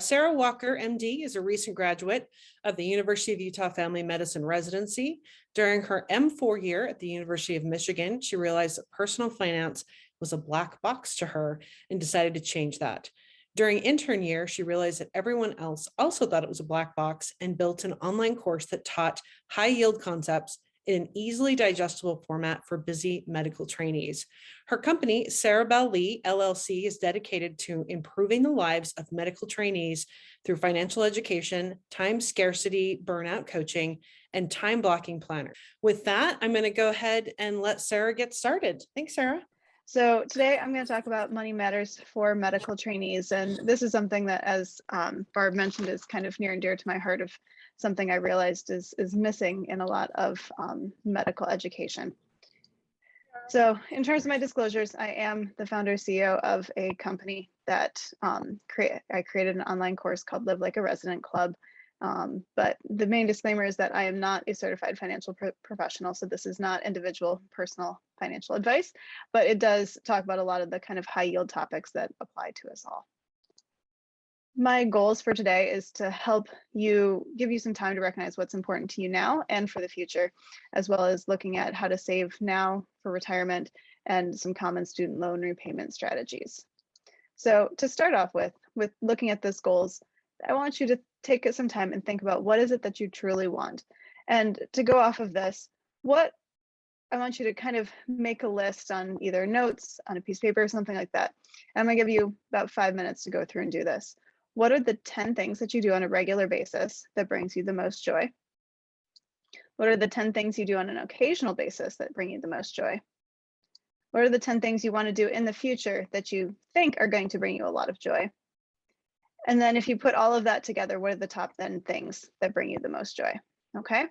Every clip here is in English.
Sarah Walker, MD, is a recent graduate of the University of Utah Family Medicine residency. During her M4 year at the University of Michigan, she realized that personal finance was a black box to her and decided to change that. During intern year, she realized that everyone else also thought it was a black box and built an online course that taught high yield concepts in an easily digestible format for busy medical trainees. Her company, Sarah Bell Lee LLC, is dedicated to improving the lives of medical trainees through financial education, time scarcity, burnout coaching, and time blocking planner. With that, I'm going to go ahead and let Sarah get started. Thanks, Sarah. So today I'm going to talk about money matters for medical trainees. And this is something that, as Barb mentioned, is kind of near and dear to my heart, of something I realized is missing in a lot of medical education. So in terms of my disclosures, I am the founder CEO of a company that I created an online course called Live Like a Resident Club. But the main disclaimer is that I am not a certified financial professional. So this is not individual personal financial advice, but it does talk about a lot of the kind of high yield topics that apply to us all. My goals for today is to help you, give you some time to recognize what's important to you now and for the future, as well as looking at how to save now for retirement and some common student loan repayment strategies. So to start off with looking at those goals, I want you to take some time and think about what is it that you truly want. And to go off of this, I want you to kind of make a list on either notes, on a piece of paper, or something like that. And I'm gonna give you about 5 minutes to go through and do this. What are the 10 things that you do on a regular basis that brings you the most joy? What are the 10 things you do on an occasional basis that bring you the most joy? What are the 10 things you want to do in the future that you think are going to bring you a lot of joy? And then if you put all of that together, what are the top 10 things that bring you the most joy? Okay.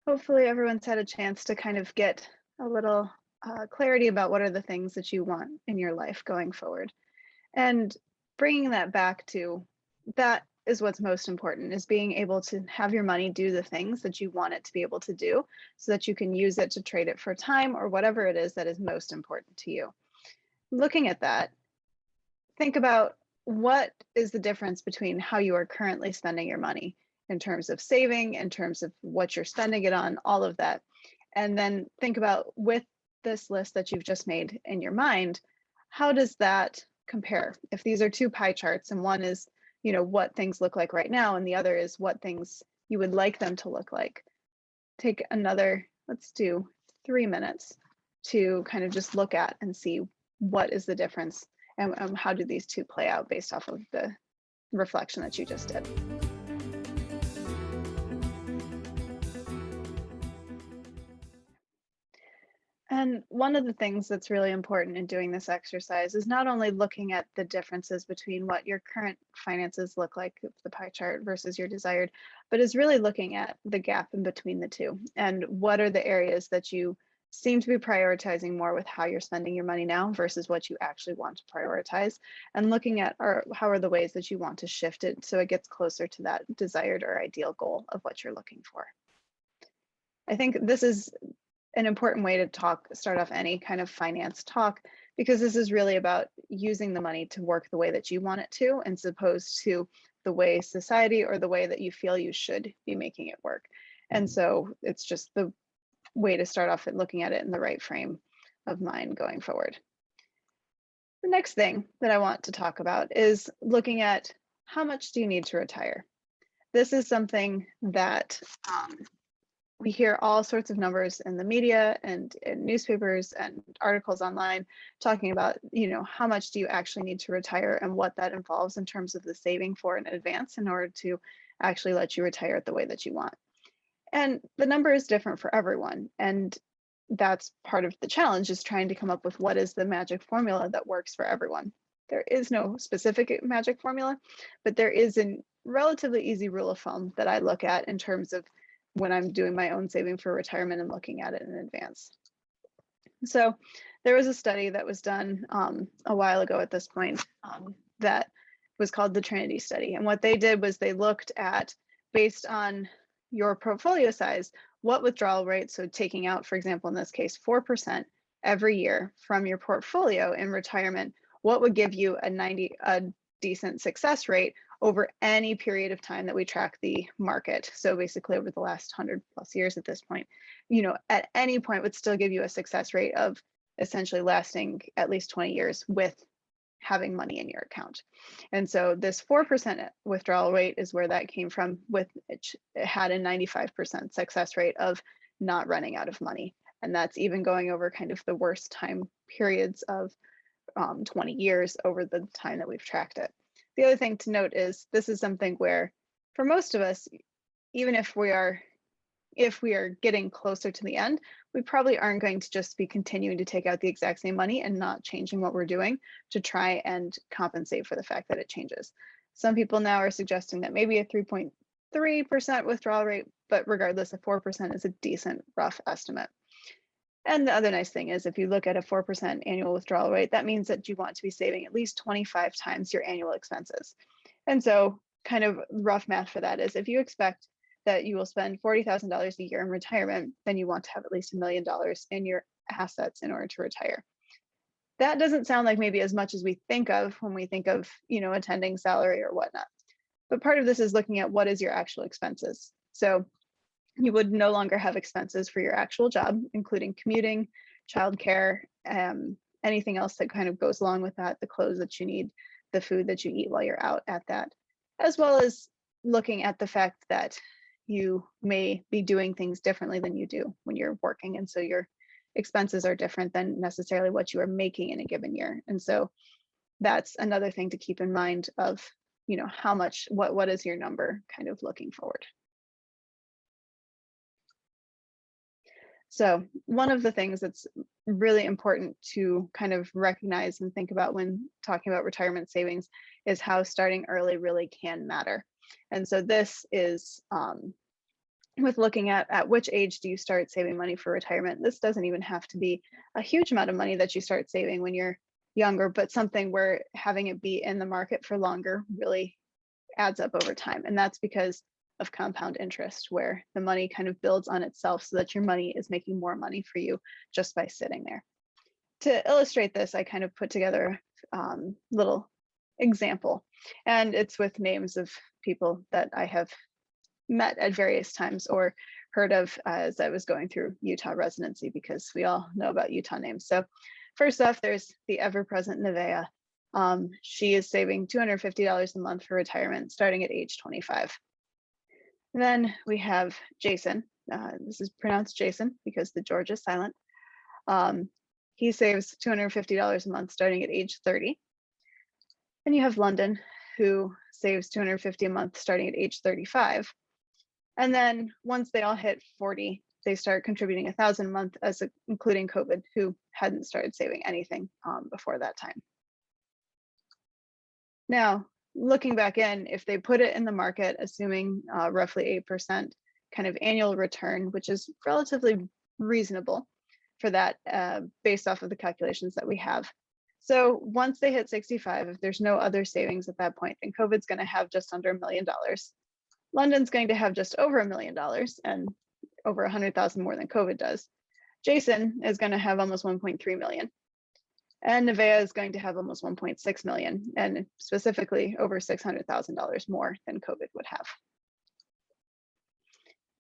Hopefully everyone's had a chance to kind of get a little clarity about what are the things that you want in your life going forward. And bringing that back to that is what's most important, is being able to have your money do the things that you want it to be able to do, so that you can use it to trade it for time or whatever it is that is most important to you. Looking at that, think about what is the difference between how you are currently spending your money in terms of saving, in terms of what you're spending it on, all of that. And then think about, with this list that you've just made in your mind, how does that compare? If these are two pie charts, and one is, you know, what things look like right now, and the other is what things you would like them to look like. Take another, let's do 3 minutes to kind of just look at and see what is the difference, and how do these two play out based off of the reflection that you just did. And one of the things that's really important in doing this exercise is not only looking at the differences between what your current finances look like, the pie chart, versus your desired, but is really looking at the gap in between the two, and what are the areas that you seem to be prioritizing more with how you're spending your money now versus what you actually want to prioritize, and looking at how are the ways that you want to shift it so it gets closer to that desired or ideal goal of what you're looking for. I think this is an important way to start off any kind of finance talk, because this is really about using the money to work the way that you want it to, as opposed to the way society or the way that you feel you should be making it work. And so it's just the way to start off at looking at it in the right frame of mind going forward. The next thing that I want to talk about is looking at, how much do you need to retire? This is something that we hear all sorts of numbers in the media and in newspapers and articles online talking about, you know, how much do you actually need to retire and what that involves in terms of the saving for in advance in order to actually let you retire the way that you want. And the number is different for everyone. And that's part of the challenge, is trying to come up with what is the magic formula that works for everyone. There is no specific magic formula, but there is a relatively easy rule of thumb that I look at in terms of when I'm doing my own saving for retirement and looking at it in advance. So there was a study that was done a while ago at this point that was called the Trinity Study. And what they did was they looked at, based on your portfolio size, what withdrawal rate, so taking out, for example, in this case, 4% every year from your portfolio in retirement, what would give you a decent success rate over any period of time that we track the market. So basically over the last 100+ years at this point, at any point would still give you a success rate of essentially lasting at least 20 years with having money in your account. And so this 4% withdrawal rate is where that came from, with it had a 95% success rate of not running out of money. And that's even going over kind of the worst time periods of 20 years over the time that we've tracked it. The other thing to note is this is something where for most of us, even if we are getting closer to the end, we probably aren't going to just be continuing to take out the exact same money and not changing what we're doing to try and compensate for the fact that it changes. Some people now are suggesting that maybe a 3.3% withdrawal rate, but regardless, a 4% is a decent rough estimate. And the other nice thing is if you look at a 4% annual withdrawal rate, that means that you want to be saving at least 25 times your annual expenses. And so kind of rough math for that is if you expect that you will spend $40,000 a year in retirement, then you want to have at least $1 million in your assets in order to retire. That doesn't sound like maybe as much as we think of when we think of, attending salary or whatnot. But part of this is looking at what is your actual expenses. So you would no longer have expenses for your actual job, including commuting, childcare, anything else that kind of goes along with that, the clothes that you need, the food that you eat while you're out at that, as well as looking at the fact that you may be doing things differently than you do when you're working. And so your expenses are different than necessarily what you are making in a given year. And so that's another thing to keep in mind of, how much, what is your number kind of looking forward. So one of the things that's really important to kind of recognize and think about when talking about retirement savings is how starting early really can matter. And so this is with looking at which age do you start saving money for retirement. This doesn't even have to be a huge amount of money that you start saving when you're younger, but something where having it be in the market for longer really adds up over time. And that's because of compound interest, where the money kind of builds on itself so that your money is making more money for you just by sitting there. To illustrate this, I kind of put together a little example, and it's with names of people that I have met at various times or heard of as I was going through Utah residency, because we all know about Utah names. So first off, there's the ever-present Nevaeh. She is saving $250 a month for retirement starting at age 25. And then we have Jason. This is pronounced Jason because the George is silent. He saves $250 a month starting at age 30. Then you have London, who saves $250 a month starting at age 35. And then once they all hit 40, they start contributing $1,000 a month, including COVID, who hadn't started saving anything before that time. Now, looking back in, if they put it in the market, assuming roughly 8% kind of annual return, which is relatively reasonable for that based off of the calculations that we have. So once they hit 65, if there's no other savings at that point, then COVID's going to have just under $1 million. London's going to have just over $1 million and over 100,000 more than COVID does. Jason is going to have almost 1.3 million. And Nevaeh is going to have almost 1.6 million, and specifically over $600,000 more than COVID would have.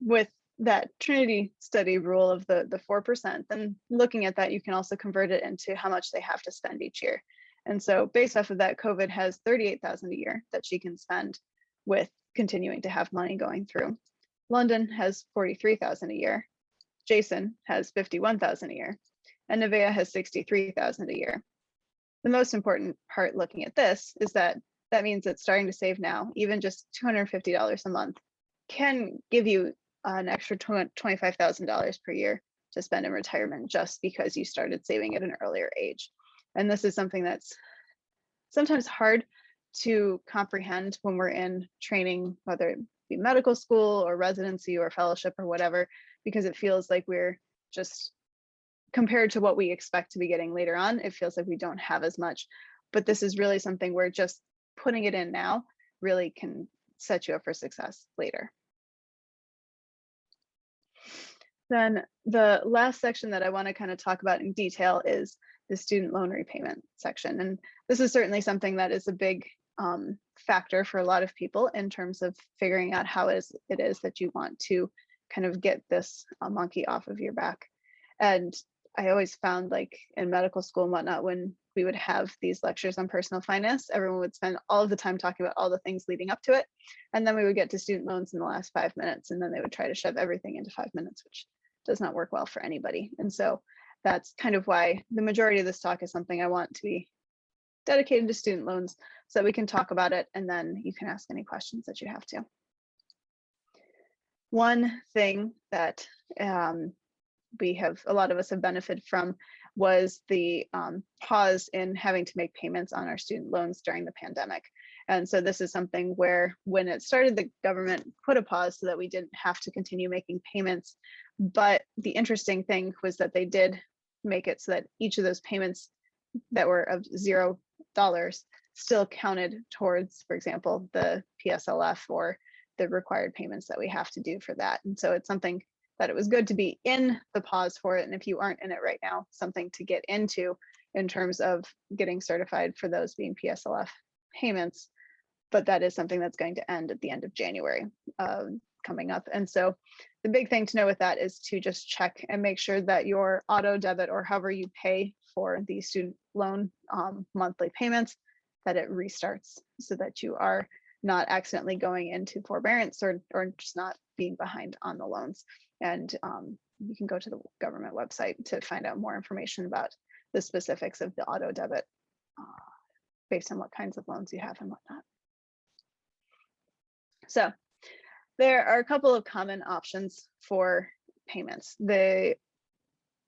With that Trinity Study rule of the 4%, then looking at that, you can also convert it into how much they have to spend each year. And so based off of that, COVID has $38,000 a year that she can spend with continuing to have money going through. London has $43,000 a year. Jason has $51,000 a year. And Nevaeh has $63,000 a year. The most important part looking at this is that means that starting to save now, even just $250 a month, can give you an extra $25,000 per year to spend in retirement just because you started saving at an earlier age. And this is something that's sometimes hard to comprehend when we're in training, whether it be medical school or residency or fellowship or whatever, because it feels like we're just, compared to what we expect to be getting later on, it feels like we don't have as much. But this is really something where just putting it in now really can set you up for success later. Then the last section that I want to kind of talk about in detail is the student loan repayment section. And this is certainly something that is a big factor for a lot of people in terms of figuring out how it is that you want to kind of get this monkey off of your back. And I always found, like in medical school and whatnot, when we would have these lectures on personal finance, everyone would spend all of the time talking about all the things leading up to it. And then we would get to student loans in the last 5 minutes, and then they would try to shove everything into 5 minutes, which does not work well for anybody. And so that's kind of why the majority of this talk is something I want to be dedicated to student loans, so that we can talk about it, and then you can ask any questions that you have to. One thing that a lot of us have benefited from was the pause in having to make payments on our student loans during the pandemic. And so this is something where, when it started, the government put a pause so that we didn't have to continue making payments. But the interesting thing was that they did make it so that each of those payments that were of $0 still counted towards, for example, the PSLF or the required payments that we have to do for that. And so it's something that it was good to be in the pause for it. And if you aren't in it right now, something to get into in terms of getting certified for those being PSLF payments. But that is something that's going to end at the end of January coming up. And so the big thing to know with that is to just check and make sure that your auto debit, or however you pay for the student loan monthly payments, that it restarts, so that you are not accidentally going into forbearance or just not being behind on the loans. And you can go to the government website to find out more information about the specifics of the auto debit based on what kinds of loans you have and whatnot. So there are a couple of common options for payments. The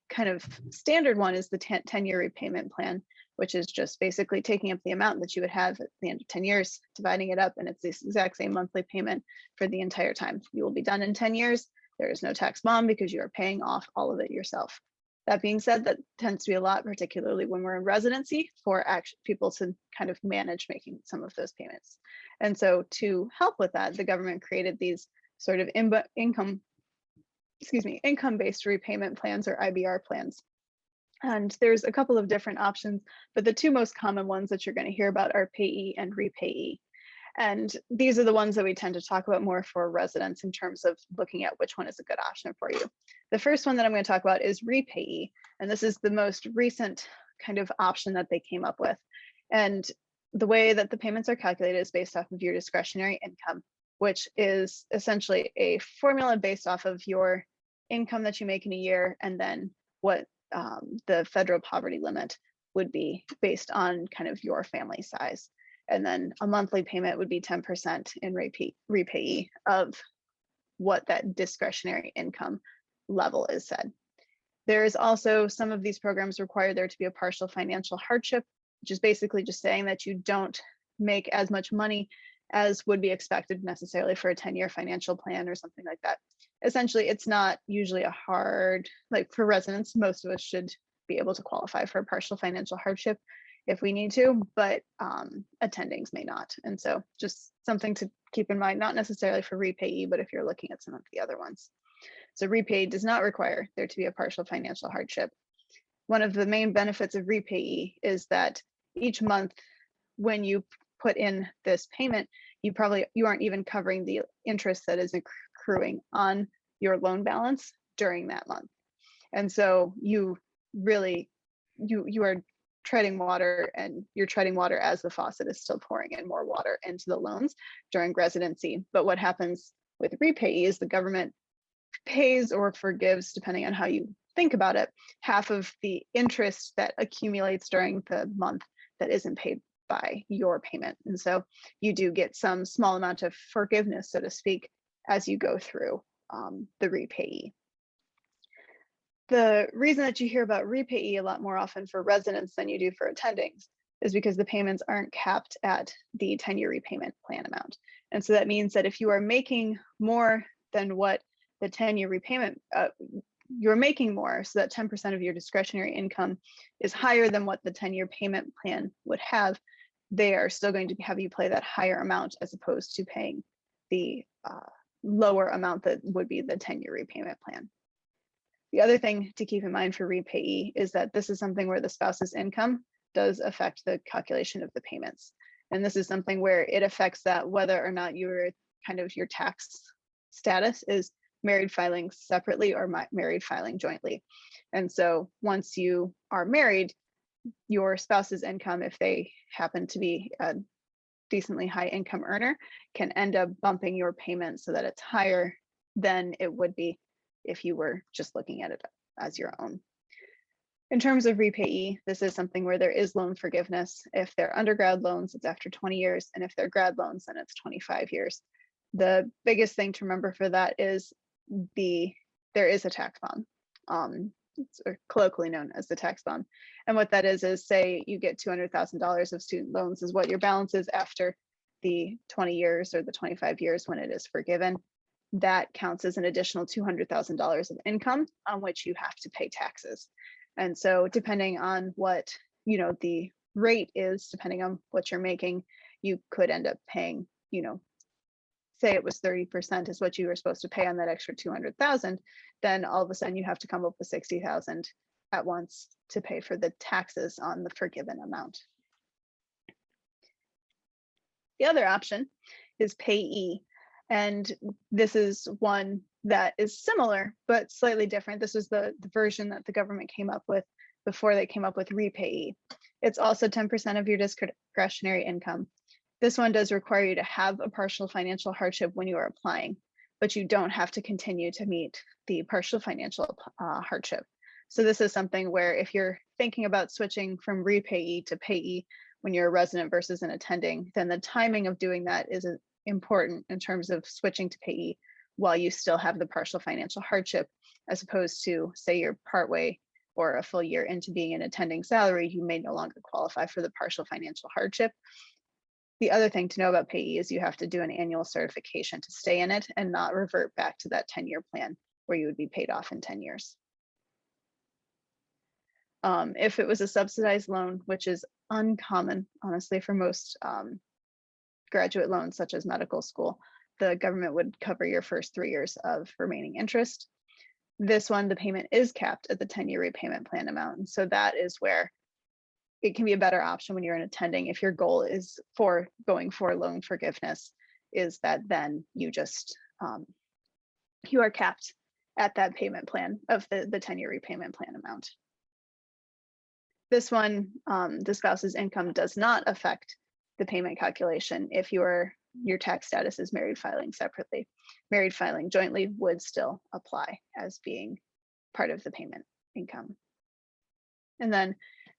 kind of standard one is the 10-year repayment plan, which is just basically taking up the amount that you would have at the end of 10 years, dividing it up, and it's the exact same monthly payment for the entire time. You will be done in 10 years. There is no tax bomb because you are paying off all of it yourself. That being said, that tends to be a lot, particularly when we're in residency, for people to kind of manage making some of those payments. And so to help with that, the government created these sort of income-based repayment plans, or IBR plans. And there's a couple of different options, but the two most common ones that you're going to hear about are payee and repayee. And these are the ones that we tend to talk about more for residents in terms of looking at which one is a good option for you. The first one that I'm going to talk about is repayee. And this is the most recent kind of option that they came up with. And the way that the payments are calculated is based off of your discretionary income, which is essentially a formula based off of your income that you make in a year, and then what the federal poverty limit would be based on kind of your family size. And then a monthly payment would be 10% in repayee of what that discretionary income level is said. There is also, some of these programs require there to be a partial financial hardship, which is basically just saying that you don't make as much money as would be expected necessarily for a 10-year financial plan or something like that. Essentially, it's not usually a hard, like for residents, most of us should be able to qualify for a partial financial hardship if we need to, but attendings may not. And so just something to keep in mind, not necessarily for repayee, but if you're looking at some of the other ones. So repayee does not require there to be a partial financial hardship. One of the main benefits of repayee is that each month when you put in this payment, you aren't even covering the interest that is accruing on your loan balance during that month. And so you really, you are treading water, and you're treading water as the faucet is still pouring in more water into the loans during residency. But what happens with repayee is the government pays or forgives, depending on how you think about it, half of the interest that accumulates during the month that isn't paid by your payment. And so you do get some small amount of forgiveness, so to speak, as you go through the repayee. The reason that you hear about repayee a lot more often for residents than you do for attendings is because the payments aren't capped at the 10-year repayment plan amount. And so that means that if you are making more than what the 10-year repayment, you're making more, so that 10% of your discretionary income is higher than what the 10-year payment plan would have, they are still going to have you pay that higher amount as opposed to paying the lower amount that would be the 10-year repayment plan. The other thing to keep in mind for repayee is that this is something where the spouse's income does affect the calculation of the payments. And this is something where it affects that whether or not your tax status is married filing separately or married filing jointly. And so once you are married, your spouse's income, if they happen to be a decently high income earner, can end up bumping your payment so that it's higher than it would be if you were just looking at it as your own. In terms of repayee, this is something where there is loan forgiveness. If they're undergrad loans, it's after 20 years, and if they're grad loans, then it's 25 years. The biggest thing to remember for that is there is a tax bond. It's colloquially known as the tax bond. And what that is say you get $200,000 of student loans is what your balance is after the 20 years or the 25 years when it is forgiven. That counts as an additional $200,000 of income on which you have to pay taxes. And so depending on what the rate is, depending on what you're making, you could end up paying, say it was 30% is what you were supposed to pay on that extra 200,000, then all of a sudden you have to come up with 60,000 at once to pay for the taxes on the forgiven amount. The other option is payee. And this is one that is similar, but slightly different. This was the version that the government came up with before they came up with repayee. It's also 10% of your discretionary income. This one does require you to have a partial financial hardship when you are applying, but you don't have to continue to meet the partial financial hardship. So this is something where if you're thinking about switching from repayee to payee when you're a resident versus an attending, then the timing of doing that is important in terms of switching to payee while you still have the partial financial hardship, as opposed to, say, you're partway or a full year into being an attending salary, you may no longer qualify for the partial financial hardship. The other thing to know about payee is you have to do an annual certification to stay in it and not revert back to that 10-year plan where you would be paid off in 10 years. If it was a subsidized loan, which is uncommon, honestly, for most graduate loans, such as medical school, the government would cover your first 3 years of remaining interest. This one, the payment is capped at the 10-year repayment plan amount. And so that is where it can be a better option when you're an attending. If your goal is for going for loan forgiveness, is that then you just, you are capped at that payment plan of the 10-year repayment plan amount. This one, the spouse's income does not affect the payment calculation if your tax status is married filing separately. Married filing jointly would still apply as being part of the payment income. And then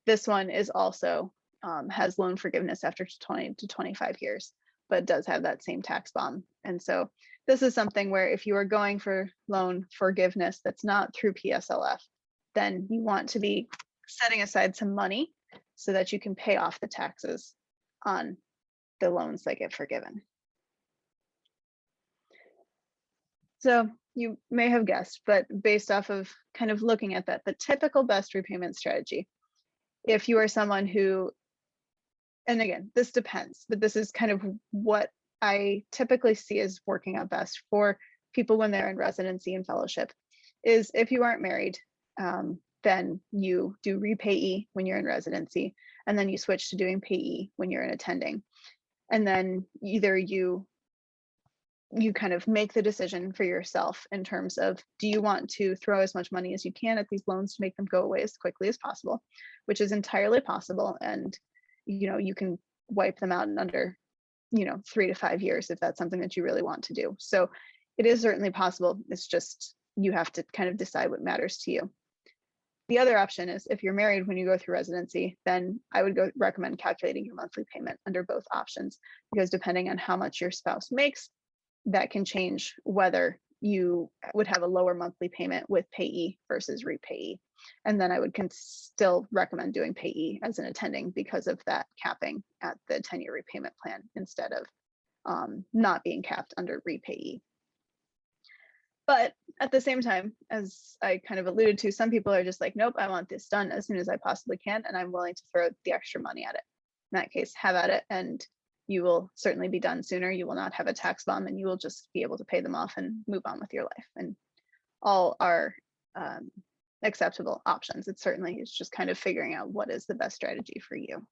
this one is also has loan forgiveness after 20 to 25 years, but does have that same tax bond. And so this is something where if you are going for loan forgiveness that's not through PSLF, then you want to be setting aside some money so that you can pay off the taxes on the loans that get forgiven. So you may have guessed, but based off of kind of looking at that, the typical best repayment strategy, if you are someone who, and again, this depends, but this is kind of what I typically see as working out best for people when they're in residency and fellowship, is if you aren't married, then you do repayee when you're in residency, and then you switch to doing payee when you're in attending. And then either you kind of make the decision for yourself in terms of, do you want to throw as much money as you can at these loans to make them go away as quickly as possible, which is entirely possible. And, you can wipe them out in under, 3 to 5 years if that's something that you really want to do. So it is certainly possible. It's just, you have to kind of decide what matters to you. The other option is if you're married when you go through residency, then I would recommend calculating your monthly payment under both options, because depending on how much your spouse makes, that can change whether you would have a lower monthly payment with payee versus repayee. And then I would still recommend doing payee as an attending because of that capping at the 10-year repayment plan instead of not being capped under repayee. But at the same time, as I kind of alluded to, some people are just like, nope, I want this done as soon as I possibly can, and I'm willing to throw the extra money at it. In that case, have at it, and you will certainly be done sooner. You will not have a tax bomb, and you will just be able to pay them off and move on with your life. And all our acceptable options. It's just kind of figuring out what is the best strategy for you.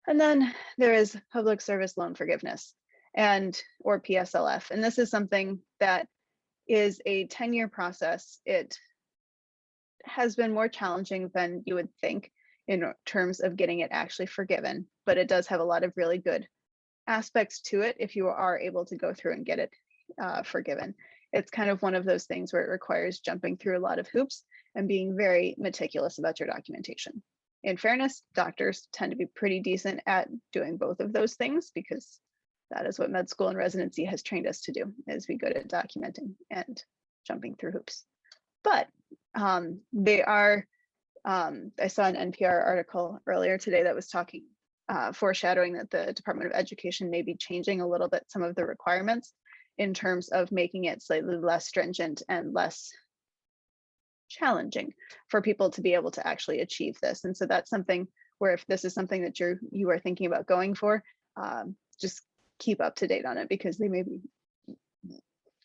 And then there is public service loan forgiveness or PSLF. And this is something that is a 10-year process. It has been more challenging than you would think in terms of getting it actually forgiven, but it does have a lot of really good aspects to it if you are able to go through and get it forgiven. It's kind of one of those things where it requires jumping through a lot of hoops and being very meticulous about your documentation. In fairness, doctors tend to be pretty decent at doing both of those things because that is what med school and residency has trained us to do, is be good at documenting and jumping through hoops. But they are, I saw an NPR article earlier today that was talking, foreshadowing that the Department of Education may be changing a little bit some of the requirements in terms of making it slightly less stringent and less challenging for people to be able to actually achieve this. And so that's something where if this is something that you are thinking about going for, just keep up to date on it because they may be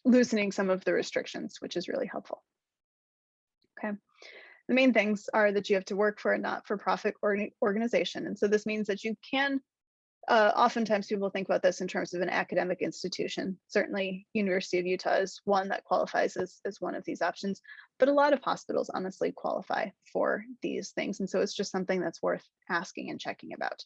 loosening some of the restrictions, which is really helpful. Okay. The main things are that you have to work for a not-for-profit organization. And so this means that you can, oftentimes people think about this in terms of an academic institution. Certainly University of Utah is one that qualifies as one of these options, but a lot of hospitals honestly qualify for these things. And so it's just something that's worth asking and checking about.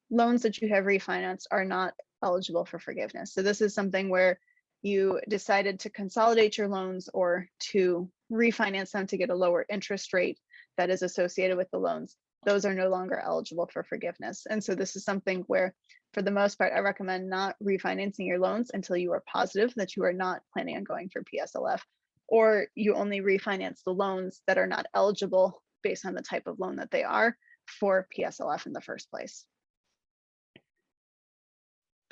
Loans that you have refinanced are not eligible for forgiveness. So this is something where you decided to consolidate your loans or to refinance them to get a lower interest rate that is associated with the loans. Those are no longer eligible for forgiveness. And so this is something where, for the most part, I recommend not refinancing your loans until you are positive that you are not planning on going for PSLF, or you only refinance the loans that are not eligible based on the type of loan that they are for PSLF in the first place.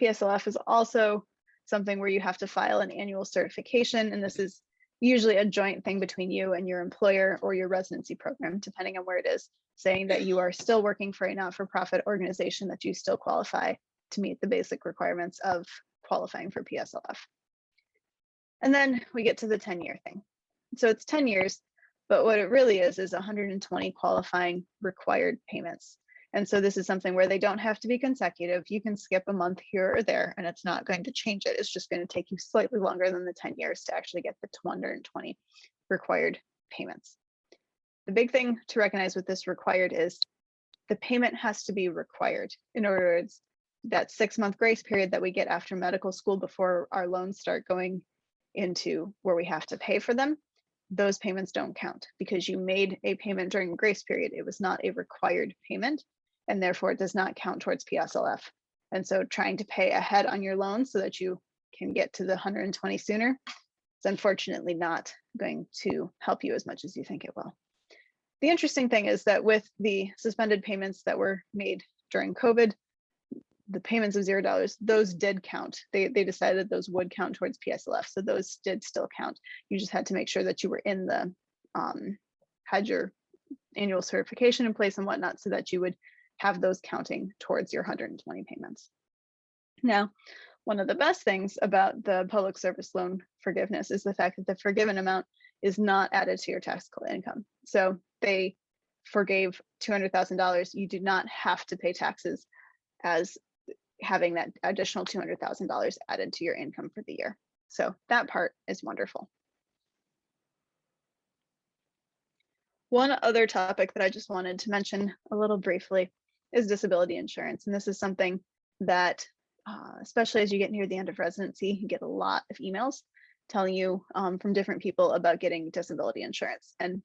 PSLF is also something where you have to file an annual certification, and this is usually a joint thing between you and your employer or your residency program, depending on where it is, saying that you are still working for a not-for-profit organization, that you still qualify to meet the basic requirements of qualifying for PSLF. And then we get to the 10-year thing. So it's 10 years, but what it really is 120 qualifying required payments. And so this is something where they don't have to be consecutive. You can skip a month here or there, and it's not going to change it. It's just going to take you slightly longer than the 10 years to actually get the 120 required payments. The big thing to recognize with this required is the payment has to be required. In other words, that 6-month grace period that we get after medical school before our loans start going into where we have to pay for them, those payments don't count because you made a payment during the grace period. It was not a required payment, and therefore it does not count towards PSLF. And so trying to pay ahead on your loan so that you can get to the 120 sooner is unfortunately not going to help you as much as you think it will. The interesting thing is that with the suspended payments that were made during COVID, the payments of $0, those did count. They decided those would count towards PSLF. So those did still count. You just had to make sure that you were in the, had your annual certification in place and whatnot, so that you would have those counting towards your 120 payments. Now, one of the best things about the public service loan forgiveness is the fact that the forgiven amount is not added to your taxable income. So they forgave $200,000. You do not have to pay taxes as having that additional $200,000 added to your income for the year. So that part is wonderful. One other topic that I just wanted to mention a little briefly is disability insurance. And this is something that, especially as you get near the end of residency, you get a lot of emails telling you from different people about getting disability insurance. And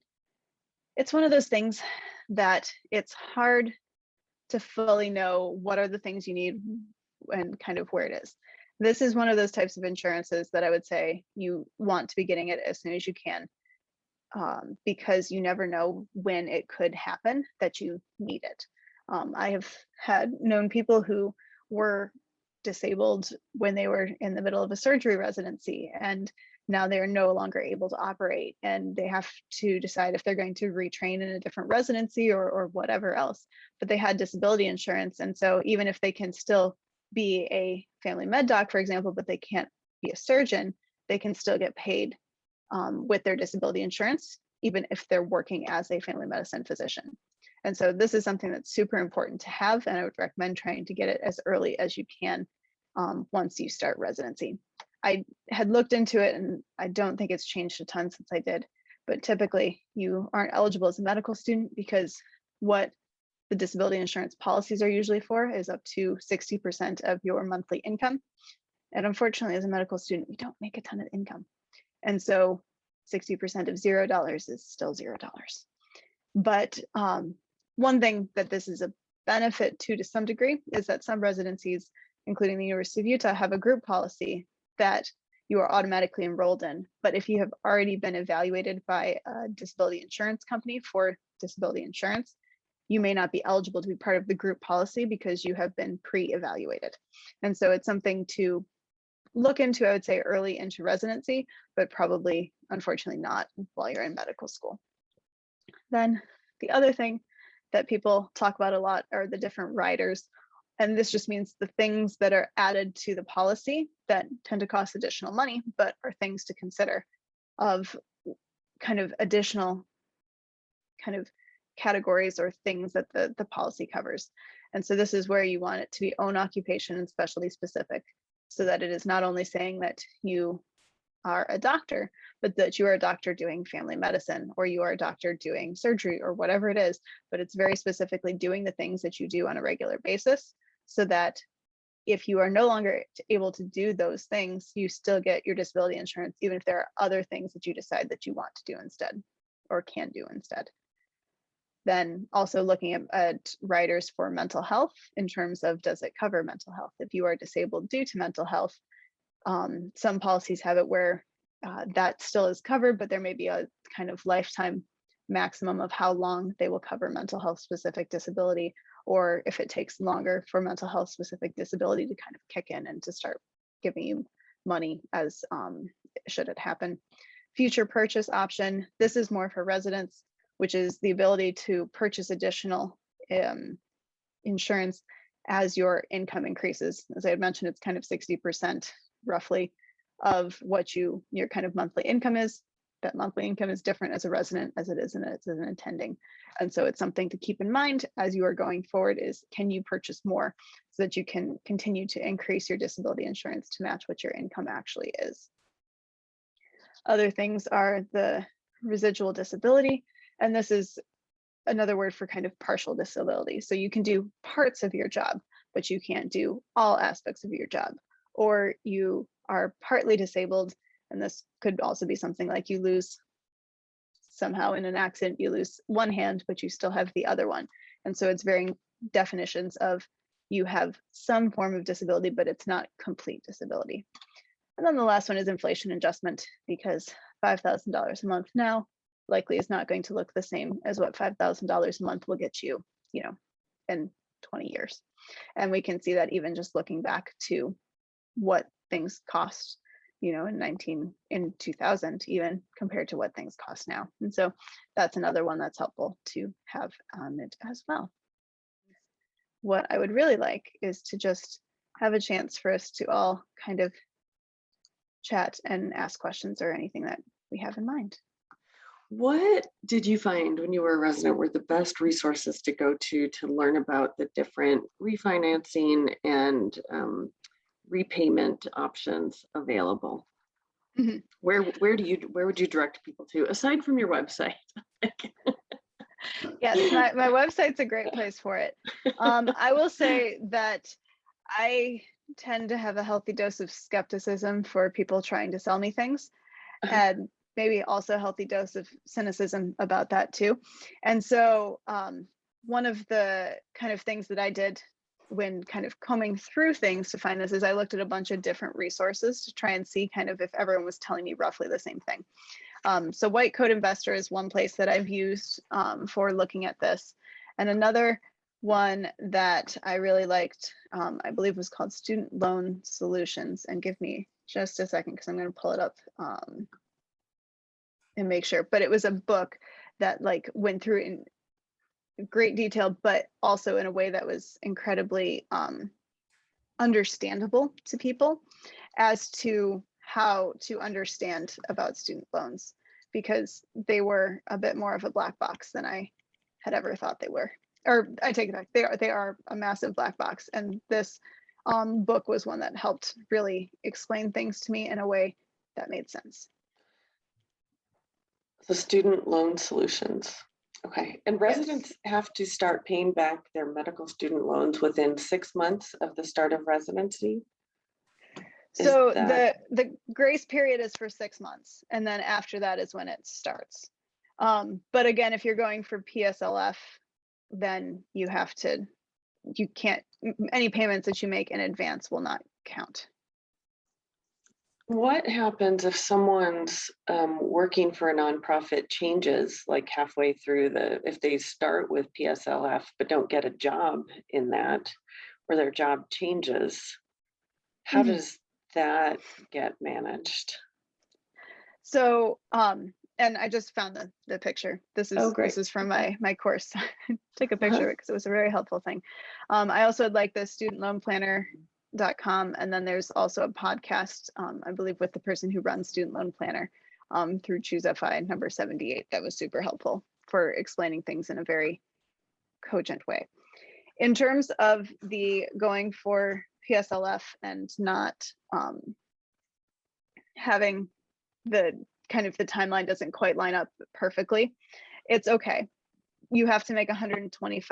it's one of those things that it's hard to fully know what are the things you need and kind of where it is. This is one of those types of insurances that I would say you want to be getting it as soon as you can, because you never know when it could happen that you need it. I have known people who were disabled when they were in the middle of a surgery residency, and now they are no longer able to operate, and they have to decide if they're going to retrain in a different residency or whatever else. But they had disability insurance, and so even if they can still be a family med doc, for example, but they can't be a surgeon, they can still get paid with their disability insurance, even if they're working as a family medicine physician. And so this is something that's super important to have, and I would recommend trying to get it as early as you can once you start residency. I had looked into it, and I don't think it's changed a ton since I did, but typically you aren't eligible as a medical student because what the disability insurance policies are usually for is up to 60% of your monthly income. And unfortunately, as a medical student, we don't make a ton of income. And so 60% of $0 is still $0. But one thing that this is a benefit to some degree is that some residencies, including the University of Utah, have a group policy that you are automatically enrolled in. But if you have already been evaluated by a disability insurance company for disability insurance, you may not be eligible to be part of the group policy because you have been pre-evaluated. And so it's something to look into, I would say, early into residency, but probably, unfortunately, not while you're in medical school. Then the other thing that people talk about a lot are the different riders. And this just means the things that are added to the policy that tend to cost additional money, but are things to consider of kind of additional kind of categories or things that the policy covers. And so this is where you want it to be own occupation and specialty specific, so that it is not only saying that you are a doctor, but that you are a doctor doing family medicine, or you are a doctor doing surgery, or whatever it is, but it's very specifically doing the things that you do on a regular basis, so that if you are no longer able to do those things, you still get your disability insurance, even if there are other things that you decide that you want to do instead or can do instead. Then also looking at riders for mental health in terms of, does it cover mental health? If you are disabled due to mental health, some policies have it where that still is covered, but there may be a kind of lifetime maximum of how long they will cover mental health specific disability, or if it takes longer for mental health specific disability to kind of kick in and to start giving you money as should it happen. Future purchase option, this is more for residents, which is the ability to purchase additional insurance as your income increases. As I had mentioned, it's kind of 60% roughly of what your kind of monthly income is. That monthly income is different as a resident as it is as an attending. And so it's something to keep in mind as you are going forward is, can you purchase more so that you can continue to increase your disability insurance to match what your income actually is. Other things are the residual disability. And this is another word for kind of partial disability. So you can do parts of your job, but you can't do all aspects of your job. Or you are partly disabled, and this could also be something like you lose somehow in an accident, you lose one hand, but you still have the other one. And so it's varying definitions of you have some form of disability, but it's not complete disability. And then the last one is inflation adjustment, because $5,000 a month now likely is not going to look the same as what $5,000 a month will get you, in 20 years. And we can see that even just looking back to what things cost, in 2000, even compared to what things cost now. And so that's another one that's helpful to have on it as well. What I would really like is to just have a chance for us to all kind of chat and ask questions or anything that we have in mind. What did you find when you were a resident were the best resources to go to learn about the different refinancing and repayment options available? Mm-hmm. Where would you direct people to, aside from your website? Yes, my website's a great place for it. I will say that I tend to have a healthy dose of skepticism for people trying to sell me things, and maybe also a healthy dose of cynicism about that too. And so one of the kind of things that I did when kind of combing through things to find this is I looked at a bunch of different resources to try and see kind of if everyone was telling me roughly the same thing. So White Coat Investor is one place that I've used for looking at this. And another one that I really liked, I believe was called Student Loan Solutions. And give me just a second because I'm going to pull it up and make sure. But it was a book that went through in great detail, but also in a way that was incredibly understandable to people as to how to understand about student loans, because they were a bit more of a black box than I had ever thought they were. Or I take it back, they are a massive black box. And this book was one that helped really explain things to me in a way that made sense. The student loan solutions. Okay, and residents have to start paying back their medical student loans within 6 months of the start of residency? So the grace period is for 6 months, and then after that is when it starts. But again, if you're going for PSLF, then you can't, any payments that you make in advance will not count. What happens if someone's working for a nonprofit changes like halfway through if they start with PSLF but don't get a job in that, or their job changes? How does that get managed? So, and I just found the picture. This is this is from my course. Took a picture of it because it was a very helpful thing. I also had like the studentloanplanner.com, and then there's also a podcast, I believe, with the person who runs Student Loan Planner through Choose FI number 78. That was super helpful for explaining things in a very cogent way. In terms of the going for PSLF and not having the timeline doesn't quite line up perfectly, it's okay. You have to make 120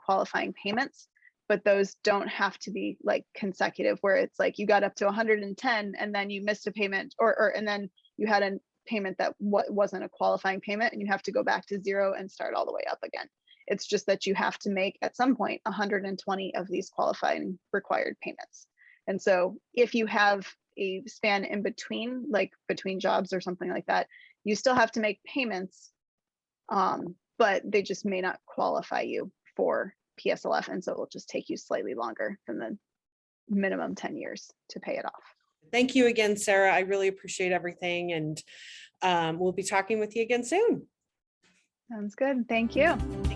qualifying payments, but those don't have to be like consecutive, where it's like you got up to 110 and then you missed a payment, and then you had a payment that wasn't a qualifying payment and you have to go back to 0 and start all the way up again. It's just that you have to make at some point 120 of these qualifying required payments. And so if you have a span in between, like between jobs or something like that, you still have to make payments, but they just may not qualify you for PSLF. And so it will just take you slightly longer than the minimum 10 years to pay it off. Thank you again, Sarah. I really appreciate everything. And we'll be talking with you again soon. Sounds good. Thank you. Thank